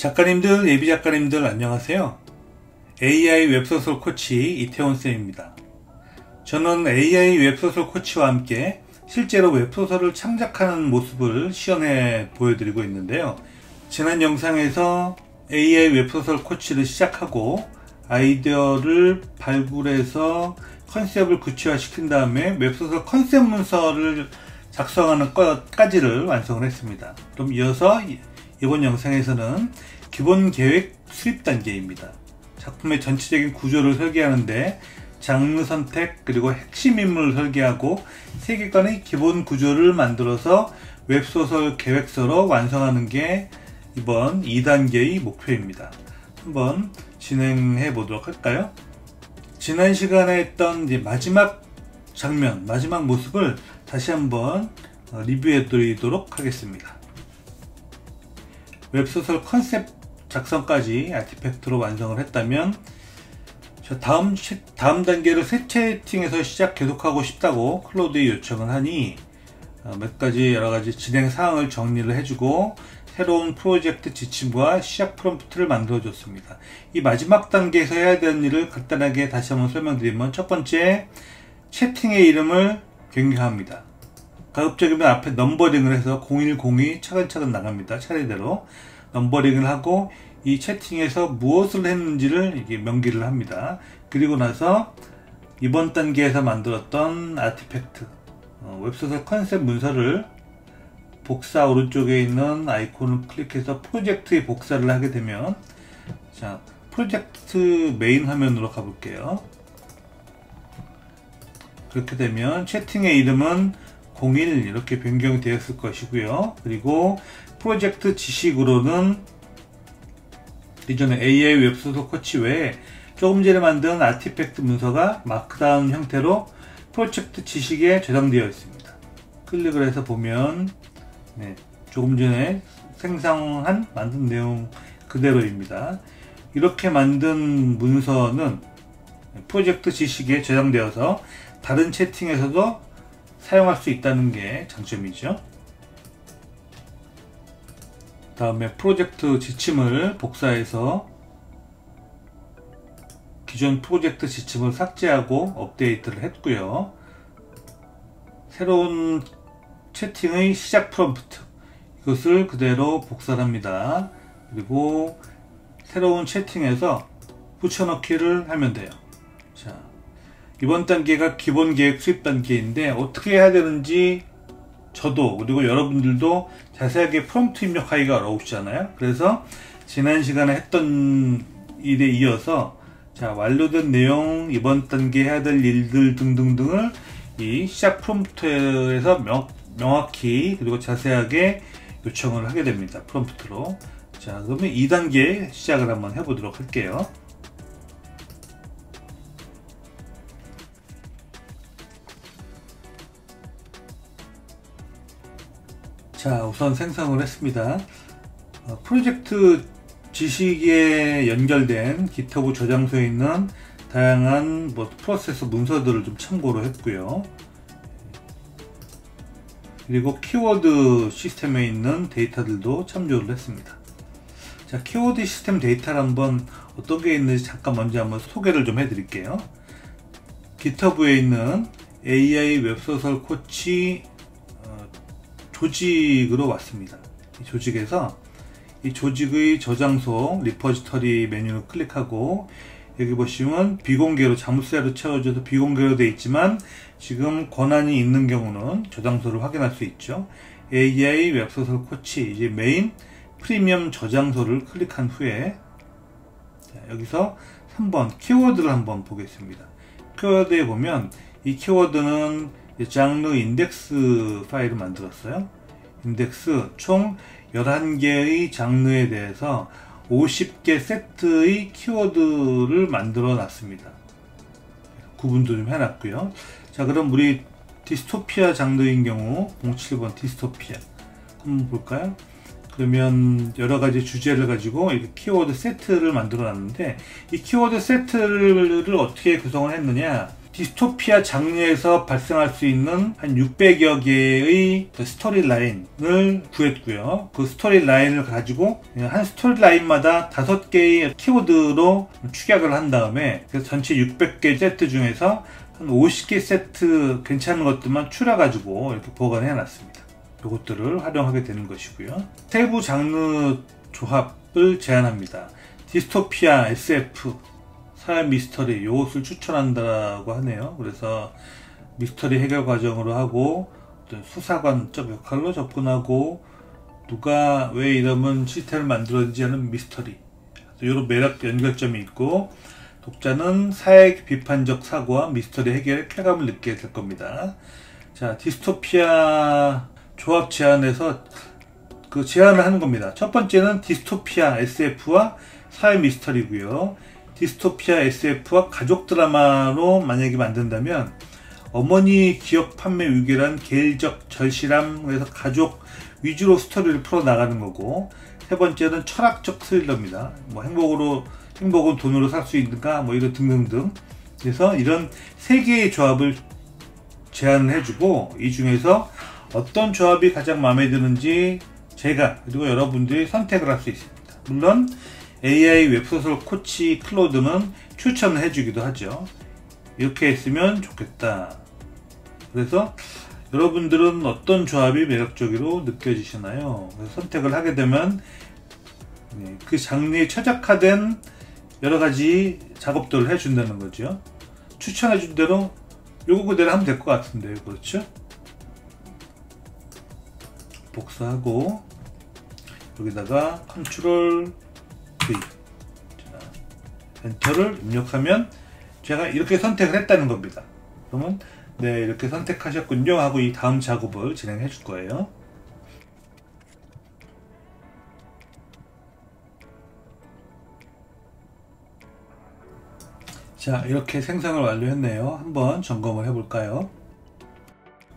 작가님들, 예비 작가님들 안녕하세요. AI 웹소설 코치 이태원쌤입니다. 저는 AI 웹소설 코치와 함께 실제로 웹소설을 창작하는 모습을 시연해 보여드리고 있는데요. 지난 영상에서 AI 웹소설 코치를 시작하고 아이디어를 발굴해서 컨셉을 구체화시킨 다음에 웹소설 컨셉 문서를 작성하는 것까지를 완성을 했습니다. 그럼 이어서 이번 영상에서는 기본 계획 수립 단계입니다. 작품의 전체적인 구조를 설계하는데 장르 선택 그리고 핵심 인물을 설계하고 세계관의 기본 구조를 만들어서 웹소설 계획서로 완성하는 게 이번 2단계의 목표입니다. 한번 진행해 보도록 할까요? 지난 시간에 했던 이제 마지막 장면, 마지막 모습을 다시 한번 리뷰해 드리도록 하겠습니다. 웹소설 컨셉 작성까지 아티팩트로 완성을 했다면 다음 단계를 새 채팅에서 시작 계속하고 싶다고 클로드에 요청을 하니 몇 가지 여러가지 진행 사항을 정리를 해주고 새로운 프로젝트 지침과 시작 프롬프트를 만들어 줬습니다. 이 마지막 단계에서 해야 되는 일을 간단하게 다시 한번 설명드리면, 첫 번째, 채팅의 이름을 변경합니다. 가급적이면 앞에 넘버링을 해서 0102 차근차근 나갑니다. 차례대로 넘버링을 하고 이 채팅에서 무엇을 했는지를 이게 명기를 합니다. 그리고 나서 이번 단계에서 만들었던 아티팩트, 웹소설 컨셉 문서를 복사 오른쪽에 있는 아이콘을 클릭해서 프로젝트에 복사를 하게 되면, 자, 프로젝트 메인 화면으로 가볼게요. 그렇게 되면 채팅의 이름은 01 이렇게 변경이 되었을 것이고요. 그리고 프로젝트 지식으로는 이전에 AI 웹소설 코치 외에 조금 전에 만든 아티팩트 문서가 마크다운 형태로 프로젝트 지식에 저장되어 있습니다. 클릭을 해서 보면 조금 전에 만든 내용 그대로입니다. 이렇게 만든 문서는 프로젝트 지식에 저장되어서 다른 채팅에서도 사용할 수 있다는 게 장점이죠. 다음에 프로젝트 지침을 복사해서 기존 프로젝트 지침을 삭제하고 업데이트를 했고요. 새로운 채팅의 시작 프롬프트, 이것을 그대로 복사를 합니다. 그리고 새로운 채팅에서 붙여넣기를 하면 돼요. 자, 이번 단계가 기본 계획 수립 단계인데 어떻게 해야 되는지 저도 그리고 여러분들도 자세하게 프롬프트 입력하기가 어려우시잖아요. 그래서 지난 시간에 했던 일에 이어서, 자, 완료된 내용, 이번 단계 해야 될 일들 등등등을 이 시작 프롬프트에서 명확히 그리고 자세하게 요청을 하게 됩니다. 프롬프트로. 자, 그러면 2단계 시작을 한번 해보도록 할게요. 자, 우선 생성을 했습니다. 프로젝트 지식에 연결된 GitHub 저장소에 있는 다양한 프로세스 문서들을 좀 참고로 했고요. 그리고 키워드 시스템에 있는 데이터들도 참조를 했습니다. 자, 키워드 시스템 데이터를 한번 어떤 게 있는지 잠깐 먼저 한번 소개를 좀 해드릴게요. GitHub에 있는 AI 웹소설 코치 조직으로 왔습니다. 이 조직에서 이 조직의 저장소 리포지터리 메뉴를 클릭하고, 여기 보시면 비공개로 자물쇠로 채워져서 비공개로 되어 있지만 지금 권한이 있는 경우는 저장소를 확인할 수 있죠. AI 웹소설 코치 이제 메인 프리미엄 저장소를 클릭한 후에, 자, 여기서 3번 키워드를 한번 보겠습니다. 키워드에 보면 이 키워드는 장르 인덱스 파일을 만들었어요. 인덱스 총 11개의 장르에 대해서 50개 세트의 키워드를 만들어 놨습니다. 구분도 좀 해놨고요. 자, 그럼 우리 디스토피아 장르인 경우 07번 디스토피아 한번 볼까요? 그러면 여러가지 주제를 가지고 이렇게 키워드 세트를 만들어 놨는데, 이 키워드 세트를 어떻게 구성을 했느냐, 디스토피아 장르에서 발생할 수 있는 한 600여 개의 스토리 라인을 구했고요. 그 스토리 라인을 가지고 한 스토리 라인마다 5개의 키워드로 축약을 한 다음에 그래서 전체 600개 세트 중에서 한 50개 세트 괜찮은 것들만 추려가지고 이렇게 보관해 놨습니다. 이것들을 활용하게 되는 것이고요. 세부 장르 조합을 제안합니다. 디스토피아, SF, 사회 미스터리 이것을 추천한다고 하네요. 그래서 미스터리 해결 과정으로 하고 수사관적 역할로 접근하고 누가 왜 이러면 시스템을 만들었는지 하는 미스터리 이런 매력 연결점이 있고 독자는 사회 비판적 사고와 미스터리 해결의 쾌감을 느끼게 될 겁니다. 자, 디스토피아 조합 제안에서 그 제안을 하는 겁니다. 첫 번째는 디스토피아 SF와 사회 미스터리고요. 디스토피아 SF와 가족 드라마로 만약에 만든다면 어머니 기업 판매 위기란 계획적 절실함에서 가족 위주로 스토리를 풀어나가는 거고, 세 번째는 철학적 스릴러입니다. 뭐 행복은 돈으로 살 수 있는가 뭐 이런 등등등. 그래서 이런 세 개의 조합을 제안을 해주고 이 중에서 어떤 조합이 가장 마음에 드는지 제가 그리고 여러분들이 선택을 할 수 있습니다. 물론 AI 웹소설 코치 클로드는 추천을 해주기도 하죠. 이렇게 했으면 좋겠다. 그래서 여러분들은 어떤 조합이 매력적으로 느껴지시나요? 그래서 선택을 하게 되면 그 장르에 최적화된 여러가지 작업들을 해준다는 거죠. 추천해준 대로 요거 그대로 하면 될 것 같은데요. 그렇죠? 복사하고 여기다가 컨트롤 V 엔터를 입력하면 제가 이렇게 선택을 했다는 겁니다. 그러면 네, 이렇게 선택하셨군요 하고 이 다음 작업을 진행해 줄 거예요. 자, 이렇게 생성을 완료했네요. 한번 점검을 해볼까요?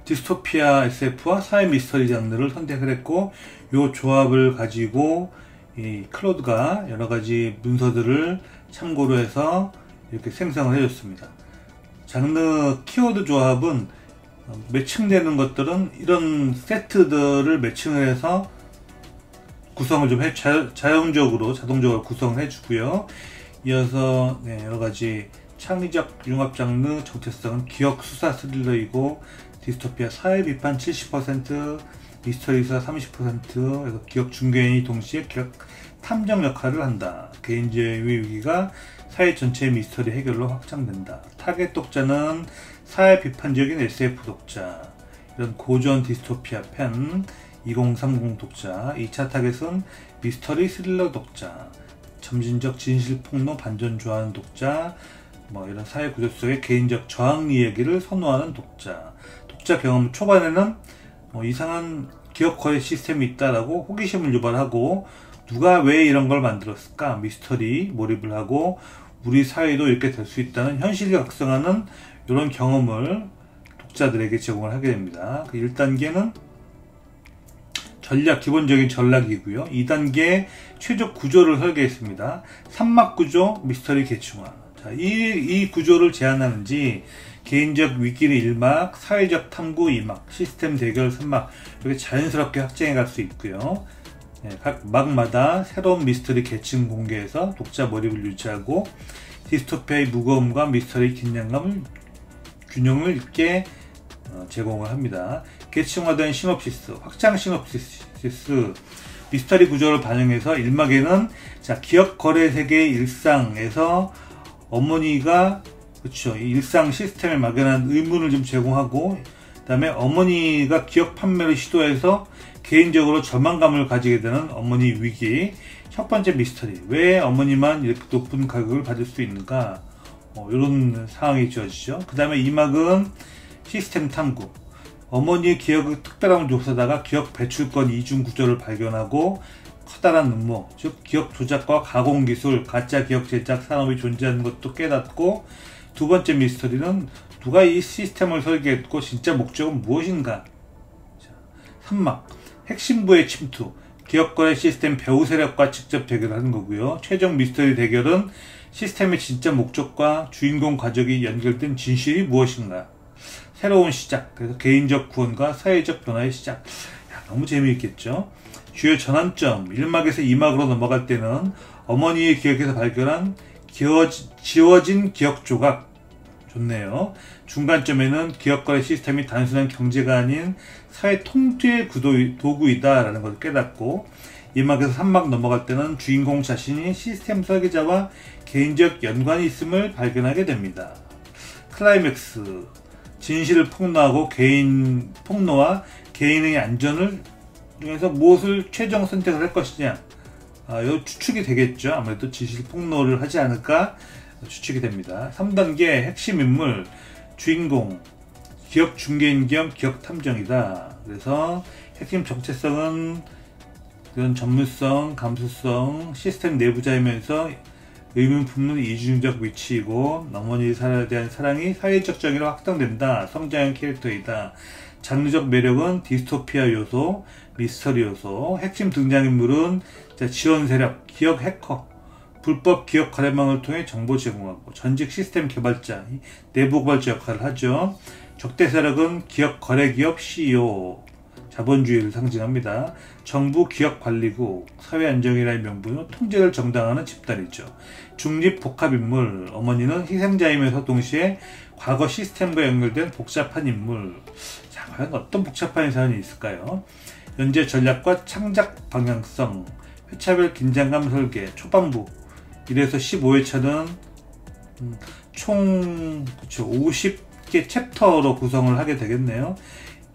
디스토피아 SF와 사회 미스터리 장르를 선택을 했고, 이 조합을 가지고 이 클로드가 여러가지 문서들을 참고로 해서 이렇게 생성을 해줬습니다. 장르 키워드 조합은 매칭되는 것들은 이런 세트들을 매칭을 해서 구성을 좀 자동적으로 구성을 해주고요. 이어서 여러가지 창의적 융합 장르 정체성은 기억 수사 스릴러이고, 디스토피아 사회 비판 70%, 미스터리 수사 30%, 기억 중개인이 동시에 기억 탐정 역할을 한다. 개인주의 위기가 사회 전체의 미스터리 해결로 확장된다. 타겟 독자는 사회 비판적인 SF 독자, 이런 고전 디스토피아 팬, 2030 독자. 2차 타겟은 미스터리 스릴러 독자, 점진적 진실 폭로 반전 좋아하는 독자, 뭐 이런 사회 구조 속의 개인적 저항 이야기를 선호하는 독자. 독자 경험 초반에는 이상한 기억 거래 시스템이 있다라고 호기심을 유발하고, 누가 왜 이런 걸 만들었을까 미스터리 몰입을 하고, 우리 사회도 이렇게 될 수 있다는 현실을 각성하는 이런 경험을 독자들에게 제공을 하게 됩니다. 1단계는 기본적인 전략이고요. 2단계 최적 구조를 설계했습니다. 3막 구조, 미스터리 계층화. 자, 이 구조를 제안하는지 개인적 위기를 1막, 사회적 탐구 2막, 시스템 대결 3막 이렇게 자연스럽게 확장해 갈 수 있고요. 각 막마다 새로운 미스터리 계층 공개해서 독자 몰입을 유지하고, 디스토피아의 무거움과 미스터리 균형을 있게 제공을 합니다. 계층화된 시놉시스, 확장 시놉시스, 미스터리 구조를 반영해서 1막에는 기억 거래 세계의 일상에서 어머니가 일상 시스템에 막연한 의문을 좀 제공하고, 그 다음에 어머니가 기억 판매를 시도해서 개인적으로 절망감을 가지게 되는 어머니 위기. 첫 번째 미스터리, 왜 어머니만 이렇게 높은 가격을 받을 수 있는가, 이런 상황이 주어지죠. 그 다음에 2막은 시스템 탐구, 어머니의 기억을 특별함을 조사하다가 기억 배출권 이중 구조를 발견하고 커다란 음모, 즉 기억 조작과 가공기술, 가짜 기억 제작 산업이 존재하는 것도 깨닫고, 두 번째 미스터리는 누가 이 시스템을 설계했고 진짜 목적은 무엇인가. 3막 핵심부의 침투, 기억 거래 시스템 배후 세력과 직접 대결하는 거고요. 최종 미스터리 대결은 시스템의 진짜 목적과 주인공 가족이 연결된 진실이 무엇인가? 새로운 시작, 그래서 개인적 구원과 사회적 변화의 시작. 야, 너무 재미있겠죠? 주요 전환점, 1막에서 2막으로 넘어갈 때는 어머니의 기억에서 발견한 지워진 기억 조각. 좋네요. 중간점에는 기억거래 시스템이 단순한 경제가 아닌 사회 통제의 도구이다 라는 것을 깨닫고, 2막에서 3막 넘어갈 때는 주인공 자신이 시스템 설계자와 개인적 연관이 있음을 발견하게 됩니다. 클라이맥스, 진실을 폭로하고 개인 폭로와 개인의 안전을 중에서 무엇을 최종 선택을 할 것이냐. 이거 추측이 되겠죠. 아무래도 진실 폭로를 하지 않을까 추측이 됩니다. 3단계 핵심 인물, 주인공, 기억 중개인 겸 기억 탐정이다. 그래서 핵심 정체성은 그런 전문성, 감수성, 시스템 내부자이면서 의문 품는 이중적 위치이고, 어머니에 대한 사랑이 사회적 정의로 확장된다. 성장형 캐릭터이다. 장르적 매력은 디스토피아 요소, 미스터리 요소, 핵심 등장인물은 지원 세력, 기억 해커, 불법 기억 거래망을 통해 정보 제공하고, 전직 시스템 개발자, 내부 개발자 역할을 하죠. 적대 세력은 기억 거래 기업 CEO, 자본주의를 상징합니다. 정부 기억관리국, 사회안정이라는 명분으로 통제를 정당화하는 집단이죠. 중립 복합인물, 어머니는 희생자이면서 동시에 과거 시스템과 연결된 복잡한 인물. 자, 과연 어떤 복잡한 사연이 있을까요? 연재 전략과 창작 방향성, 회차별 긴장감 설계, 초반부 1에서 15회차는 총 50개 챕터로 구성을 하게 되겠네요.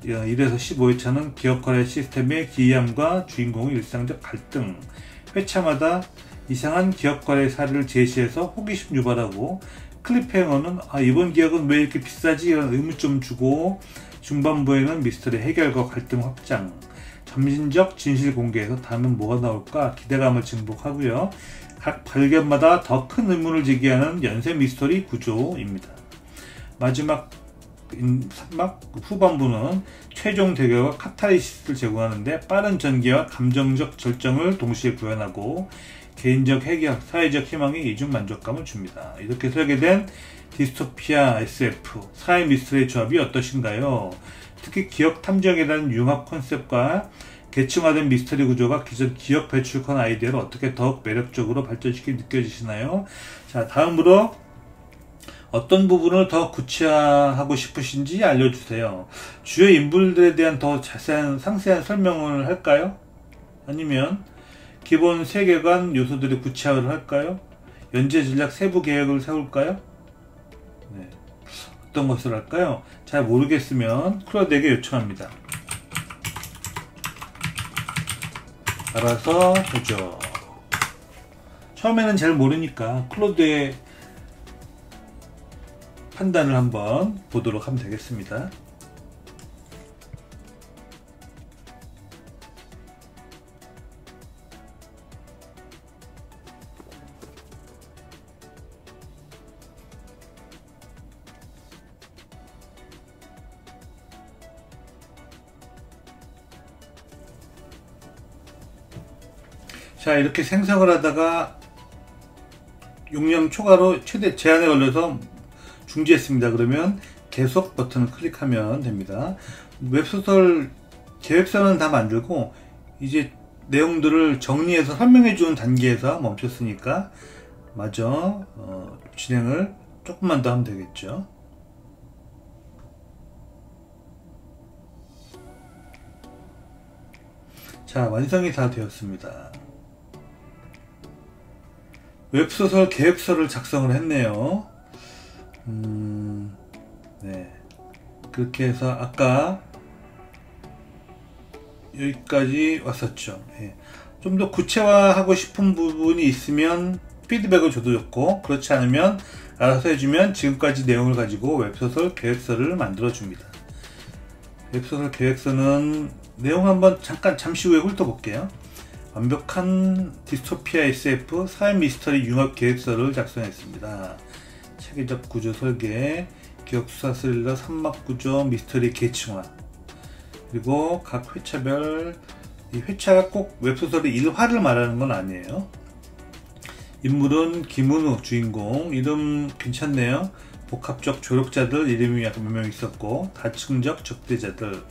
1에서 15회차는 기억거래 시스템의 기이함과 주인공의 일상적 갈등, 회차마다 이상한 기억거래 사례를 제시해서 호기심 유발하고, 클리프행어는 이번 기억은 왜 이렇게 비싸지? 이런 의문점 주고, 중반부에는 미스터리 해결과 갈등 확장, 점진적 진실 공개에서 다음은 뭐가 나올까 기대감을 증폭하고요. 각 발견마다 더 큰 의문을 제기하는 연쇄 미스터리 구조입니다. 마지막 후반부는 최종 대결과 카타르시스를 제공하는데, 빠른 전개와 감정적 절정을 동시에 구현하고 개인적 해결, 사회적 희망에 이중 만족감을 줍니다. 이렇게 설계된 디스토피아 SF, 사회 미스터리의 조합이 어떠신가요? 특히 기억 탐정이라는 융합 컨셉과 계층화된 미스터리 구조가 기존 기억 배출권 아이디어를 어떻게 더욱 매력적으로 발전시키 느껴지시나요? 자, 다음으로 어떤 부분을 더 구체화하고 싶으신지 알려주세요. 주요 인물들에 대한 더 자세한 상세한 설명을 할까요? 아니면 기본 세계관 요소들의 구체화를 할까요? 연재 전략 세부 계획을 세울까요? 네. 어떤 것을 할까요? 잘 모르겠으면 클로드에게 요청합니다. 알아서 해줘. 처음에는 잘 모르니까 클로드의 판단을 한번 보도록 하면 되겠습니다. 자, 이렇게 생성을 하다가 용량 초과로 최대 제한에 걸려서 중지했습니다. 그러면 계속 버튼을 클릭하면 됩니다. 웹소설 계획서는 다 만들고 이제 내용들을 정리해서 설명해 주는 단계에서 멈췄으니까 마저 진행을 조금만 더 하면 되겠죠. 자, 완성이 다 되었습니다. 웹소설 계획서를 작성을 했네요. 네. 그렇게 해서 아까 여기까지 왔었죠. 네. 좀 더 구체화하고 싶은 부분이 있으면 피드백을 줘도 좋고, 그렇지 않으면 알아서 해주면 지금까지 내용을 가지고 웹소설 계획서를 만들어 줍니다. 웹소설 계획서는 내용 한번 잠시 후에 훑어볼게요. 완벽한 디스토피아 SF 사회 미스터리 융합 계획서를 작성했습니다. 체계적 구조 설계, 기억 수사 스릴러 3막 구조, 미스터리 계층화, 그리고 각 회차별, 이 회차가 꼭 웹소설의 일화를 말하는 건 아니에요. 인물은 김은우 주인공. 이름 괜찮네요. 복합적 조력자들 이름이 약간 몇 명 있었고, 다층적 적대자들.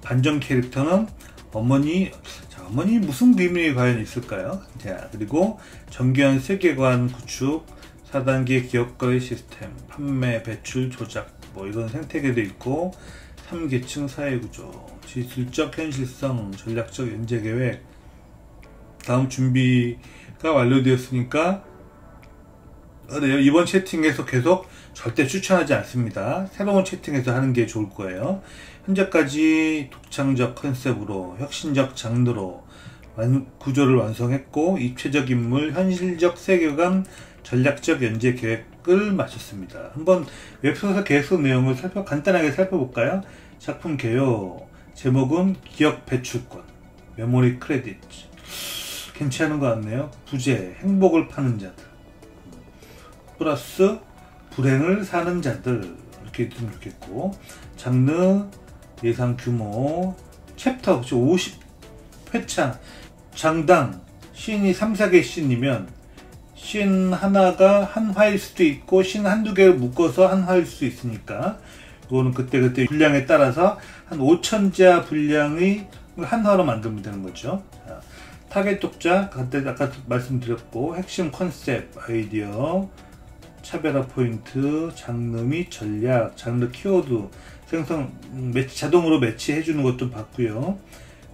반전 캐릭터는 어머니. 자, 어머니 무슨 비밀이 과연 있을까요? 자, 그리고 정교한 세계관 구축, 4단계 기업거래 시스템, 판매, 배출, 조작, 뭐 이런 생태계도 있고, 3계층 사회구조, 기술적 현실성, 전략적 연재계획. 다음 준비가 완료되었으니까 이번 채팅에서 계속 절대 추천하지 않습니다. 새로운 채팅에서 하는 게 좋을 거예요. 현재까지 독창적 컨셉으로 혁신적 장르로 구조를 완성했고, 입체적 인물, 현실적 세계관, 전략적 연재 계획을 마쳤습니다. 한번 웹소설 계획서 내용을 간단하게 살펴볼까요? 작품 개요. 제목은 기억 배출권, 메모리 크레딧. 괜찮은 것 같네요. 부재, 행복을 파는 자들 플러스 불행을 사는 자들, 이렇게 있으면 좋겠고, 장르, 예상 규모, 챕터 50회차, 장당 씬이 3-4개 씬이면 씬 하나가 한 화일 수도 있고 씬 한두 개를 묶어서 한 화일 수도 있으니까, 이거는 그때그때 분량에 따라서 한 5,000자 분량의 한 화로 만들면 되는 거죠. 자, 타겟 독자, 아까 말씀드렸고, 핵심 컨셉, 아이디어, 차별화 포인트, 장르 및 전략, 장르 키워드 생성, 자동으로 매치해주는 것도 봤고요.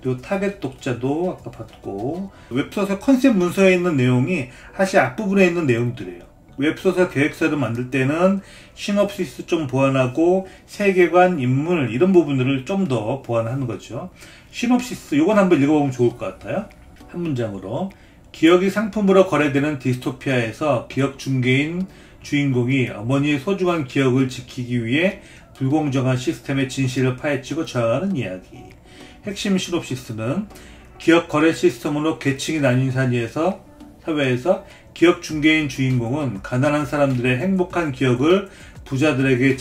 그리고 타겟 독자도 아까 봤고, 웹소설 컨셉 문서에 있는 내용이 사실 앞부분에 있는 내용들이에요. 웹소설 계획서를 만들 때는 시놉시스 좀 보완하고, 세계관, 인물 이런 부분들을 좀 더 보완하는 거죠. 시놉시스, 이건 한번 읽어보면 좋을 것 같아요. 한 문장으로. 기억이 상품으로 거래되는 디스토피아에서 기억 중개인 주인공이 어머니의 소중한 기억을 지키기 위해 불공정한 시스템의 진실을 파헤치고 저항하는 이야기. 핵심 시놉시스는 기억 거래 시스템으로 계층이 나뉜 사회에서 기억 중개인 주인공은 가난한 사람들의 행복한 기억을 부자들에게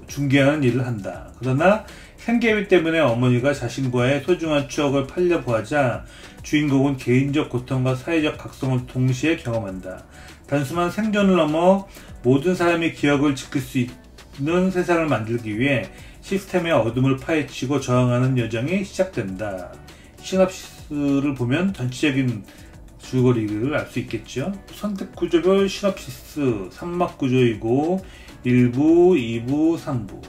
중개하는 일을 한다. 그러나 생계비 때문에 어머니가 자신과의 소중한 추억을 팔려보하자 주인공은 개인적 고통과 사회적 각성을 동시에 경험한다. 단순한 생존을 넘어 모든 사람이 기억을 지킬 수 있는 세상을 만들기 위해 시스템의 어둠을 파헤치고 저항하는 여정이 시작된다. 시놉시스를 보면 전체적인 줄거리를 알 수 있겠죠. 선택 구조별 시놉시스 3막 구조이고 1부, 2부, 3부.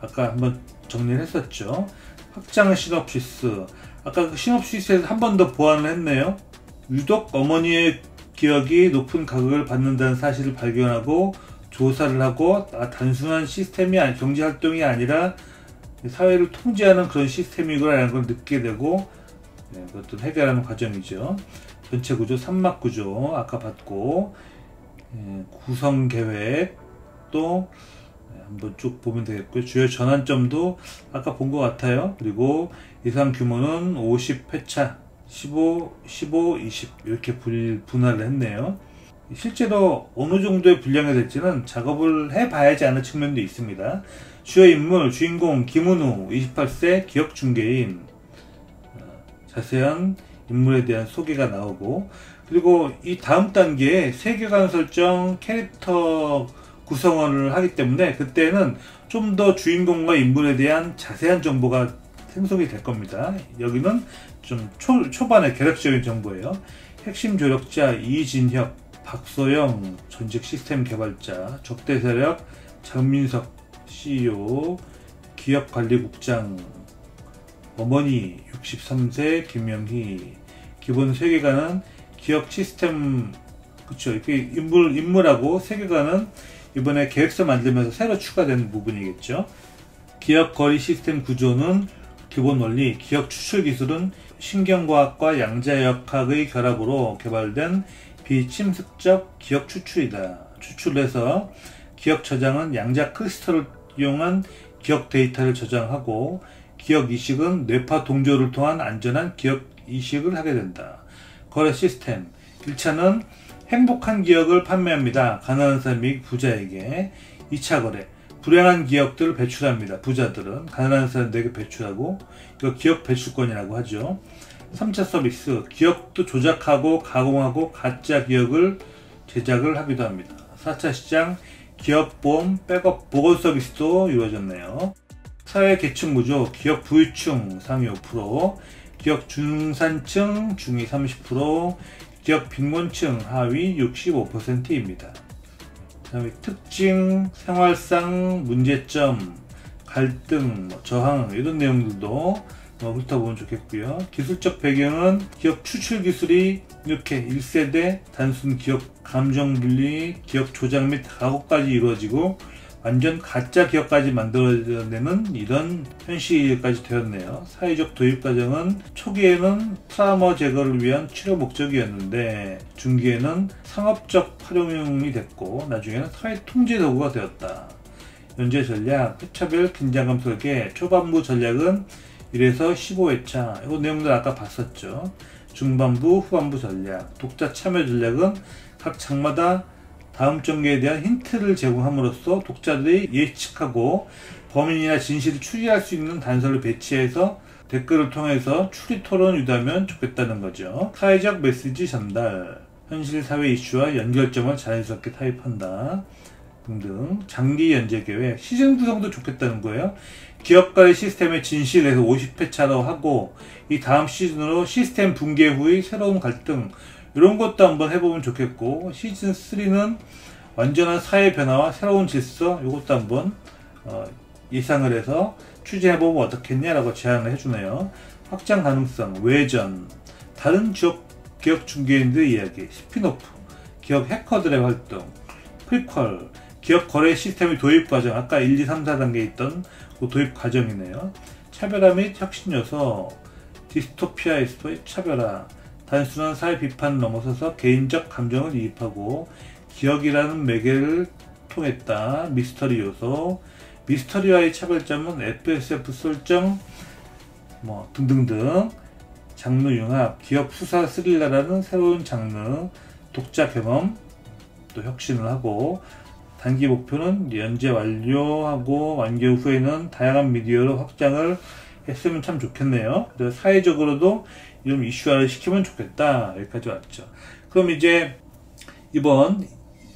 아까 한번 정리를 했었죠. 확장 시놉시스. 아까 그 시놉시스에서 한 번 더 보완을 했네요. 유독 어머니의 기억이 높은 가격을 받는다는 사실을 발견하고 조사를 하고, 단순한 시스템이 경제활동이 아니라 사회를 통제하는 그런 시스템이구나라는 걸 느끼게 되고, 그것도 해결하는 과정이죠. 전체 구조, 3막 구조 아까 봤고, 구성 계획 또 한번 쭉 보면 되겠고요. 주요 전환점도 아까 본 것 같아요. 그리고 예상 규모는 50회차, 15, 15, 20 이렇게 분할을 했네요. 실제로 어느 정도의 분량이 될지는 작업을 해봐야지 아는 측면도 있습니다. 주요 인물, 주인공 김은우 28세 기억 중개인, 자세한 인물에 대한 소개가 나오고, 그리고 이 다음 단계에 세계관 설정, 캐릭터 구성원을 하기 때문에 그때는 좀 더 주인공과 인물에 대한 자세한 정보가 생성이 될 겁니다. 여기는 좀 초반에 개략적인 정보예요. 핵심 조력자 이진혁, 박소영 전직 시스템 개발자, 적대 세력 장민석 CEO, 기업관리국장, 어머니 63세 김명희. 기본 세계관은 기억 시스템, 그쵸, 이렇게 인물하고 세계관은 이번에 계획서 만들면서 새로 추가된 부분이겠죠. 기억 거리 시스템 구조는 기본 원리, 기억 추출 기술은 신경과학과 양자역학의 결합으로 개발된 비침습적 기억 추출이다. 추출해서 기억 저장은 양자 크리스탈을 이용한 기억 데이터를 저장하고, 기억 이식은 뇌파 동조를 통한 안전한 기억 이식을 하게 된다. 거래 시스템 1차는 행복한 기억을 판매합니다. 가난한 사람이 부자에게. 2차 거래, 불행한 기억들을 배출합니다. 부자들은 가난한 사람들에게 배출하고, 이거 기억 배출권이라고 하죠. 3차 서비스, 기억도 조작하고 가공하고 가짜 기억을 제작을 하기도 합니다. 4차 시장 기업보험 백업 보건 서비스도 이루어졌네요. 사회계층 구조 기업 부유층 상위 5%, 기업 중산층 중위 30%, 기업 빈곤층 하위 65%입니다. 다음에 특징, 생활상 문제점, 갈등, 저항 이런 내용들도 훑어보면 좋겠고요. 기술적 배경은 기업 추출 기술이 이렇게 1세대 단순 기업 감정분리, 기업 조작 및 가공까지 이루어지고 완전 가짜 기업까지 만들어내는 이런 현실까지 되었네요. 사회적 도입 과정은 초기에는 트라우마 제거를 위한 치료 목적이었는데 중기에는 상업적 활용이 됐고 나중에는 사회 통제 도구가 되었다. 연재 전략, 회차별 긴장감 설계, 초반부 전략은 1에서 15회차, 이거 내용들 아까 봤었죠. 중반부, 후반부 전략, 독자 참여 전략은 각 장마다 다음 전개에 대한 힌트를 제공함으로써 독자들이 예측하고 범인이나 진실을 추리할 수 있는 단서를 배치해서 댓글을 통해서 추리 토론을 유도하면 좋겠다는 거죠. 사회적 메시지 전달, 현실 사회 이슈와 연결점을 자연스럽게 타입한다 등등. 장기 연재 계획, 시즌 구성도 좋겠다는 거예요. 기업가의 시스템의 진실에서 50회차로 하고 이 다음 시즌으로 시스템 붕괴 후의 새로운 갈등 이런 것도 한번 해보면 좋겠고, 시즌 3는 완전한 사회 변화와 새로운 질서 이것도 한번 예상을 해서 추진해보면 어떻겠냐라고 제안을 해주네요. 확장 가능성, 외전, 다른 기업 중개인들의 이야기, 스피노프, 기업 해커들의 활동, 프리퀄, 기업 거래 시스템의 도입 과정, 아까 1, 2, 3, 4단계에 있던 그 도입 과정이네요. 차별화 및 혁신 요소, 디스토피아에서의 차별화, 단순한 사회 비판을 넘어서서 개인적 감정을 이입하고 기억이라는 매개를 통했다. 미스터리 요소, 미스터리와의 차별점은 FSF 설정 등등등. 장르 융합, 기업 수사 스릴러라는 새로운 장르, 독자 경험 또 혁신을 하고, 단기 목표는 연재 완료하고 완료 후에는 다양한 미디어로 확장을 했으면 참 좋겠네요. 사회적으로도 좀 이슈화를 시키면 좋겠다. 여기까지 왔죠. 그럼 이제 이번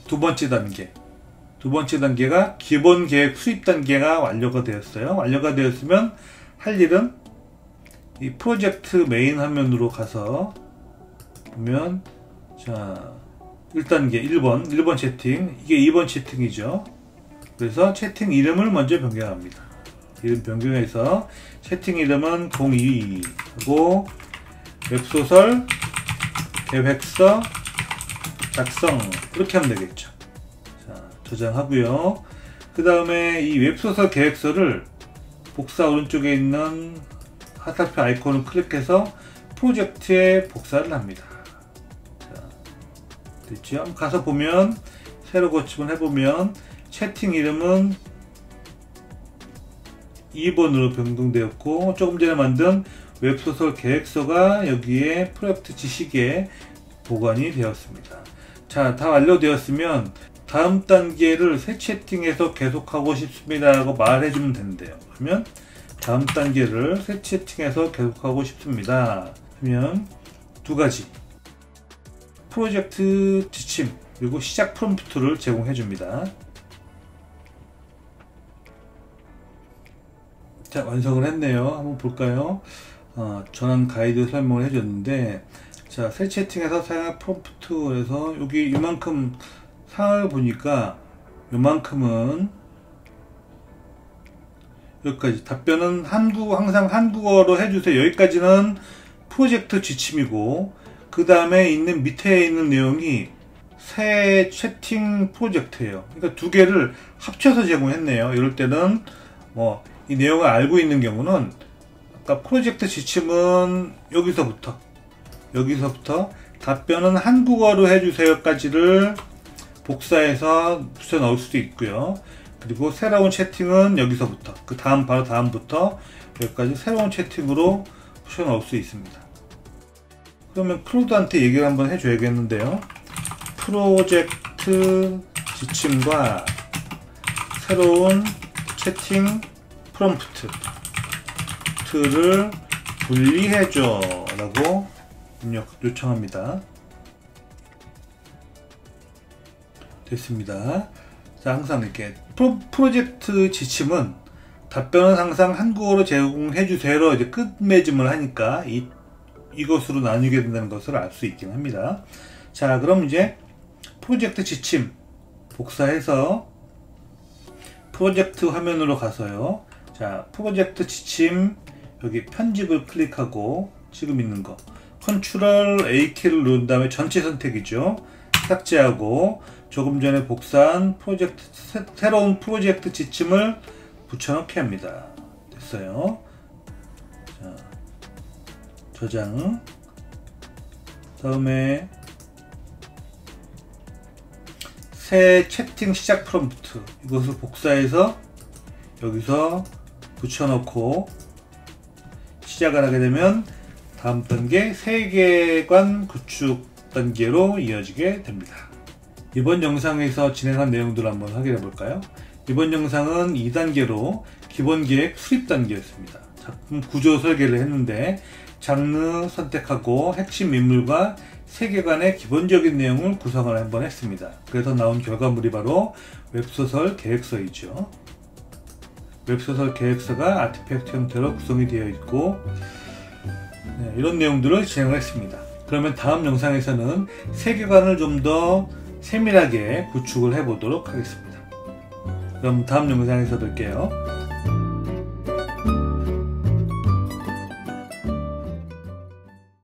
두 번째 단계가 기본 계획 수립 단계가 완료가 되었어요. 완료가 되었으면 할 일은 이 프로젝트 메인 화면으로 가서 보면, 자 1단계 1번 채팅, 이게 2번 채팅이죠. 그래서 채팅 이름을 먼저 변경합니다. 이름 변경해서 채팅 이름은 02 하고 웹소설 계획서 작성 이렇게 하면 되겠죠. 자, 저장하고요. 그 다음에 이 웹소설 계획서를 복사 오른쪽에 있는 화살표 아이콘을 클릭해서 프로젝트에 복사를 합니다. 자, 됐죠? 가서 보면 새로 고침을 해보면 채팅 이름은 2번으로 변경되었고 조금 전에 만든 웹소설 계획서가 여기에 프로젝트 지식에 보관이 되었습니다. 자, 다 완료되었으면 다음 단계를 새 채팅에서 계속하고 싶습니다 라고 말해주면 되는데요. 그러면 다음 단계를 새 채팅에서 계속하고 싶습니다 하면 두 가지, 프로젝트 지침 그리고 시작 프롬프트를 제공해 줍니다. 자, 완성을 했네요. 한번 볼까요? 전환 가이드 설명을 해줬는데, 자, 새 채팅에서 사용할 프롬프트에서 여기 이만큼 상을 보니까 요만큼은 여기까지 답변은 항상 한국어로 해주세요. 여기까지는 프로젝트 지침이고, 그 다음에 있는 밑에 있는 내용이 새 채팅 프로젝트예요. 그러니까 두 개를 합쳐서 제공했네요. 이럴 때는 이 내용을 알고 있는 경우는 아까 프로젝트 지침은 여기서부터 답변은 한국어로 해주세요까지를 복사해서 붙여 넣을 수도 있고요. 그리고 새로운 채팅은 여기서부터 바로 다음부터 여기까지 새로운 채팅으로 붙여 넣을 수 있습니다. 그러면 클로드한테 얘기를 한번 해줘야겠는데요. 프로젝트 지침과 새로운 채팅 프롬프트를 분리해줘 라고 요청합니다. 됐습니다. 자, 항상 이렇게 프로젝트 지침은 답변은 항상 한국어로 제공해 주세요로 이제 끝맺음을 하니까 이것으로 나누게 된다는 것을 알 수 있긴 합니다. 자, 그럼 이제 프로젝트 지침 복사해서 프로젝트 화면으로 가서요. 자, 프로젝트 지침 여기 편집을 클릭하고 지금 있는 거 컨트롤 A키를 누른 다음에 전체 선택이죠. 삭제하고 조금 전에 복사한 새로운 프로젝트 지침을 붙여넣기 합니다. 됐어요. 자, 저장. 다음에 새 채팅 시작 프롬프트 이것을 복사해서 여기서 붙여넣고 시작을 하게 되면 다음 단계 세계관 구축 단계로 이어지게 됩니다. 이번 영상에서 진행한 내용들을 한번 확인해 볼까요? 이번 영상은 2단계로 기본계획 수립 단계였습니다. 작품 구조 설계를 했는데 장르 선택하고 핵심 인물과 세계관의 기본적인 내용을 구성을 한번 했습니다. 그래서 나온 결과물이 바로 웹소설 계획서이죠. 웹소설 계획서가 아티팩트 형태로 구성이 되어 있고 이런 내용들을 진행을 했습니다. 그러면 다음 영상에서는 세계관을 좀 더 세밀하게 구축을 해보도록 하겠습니다. 그럼 다음 영상에서 뵐게요.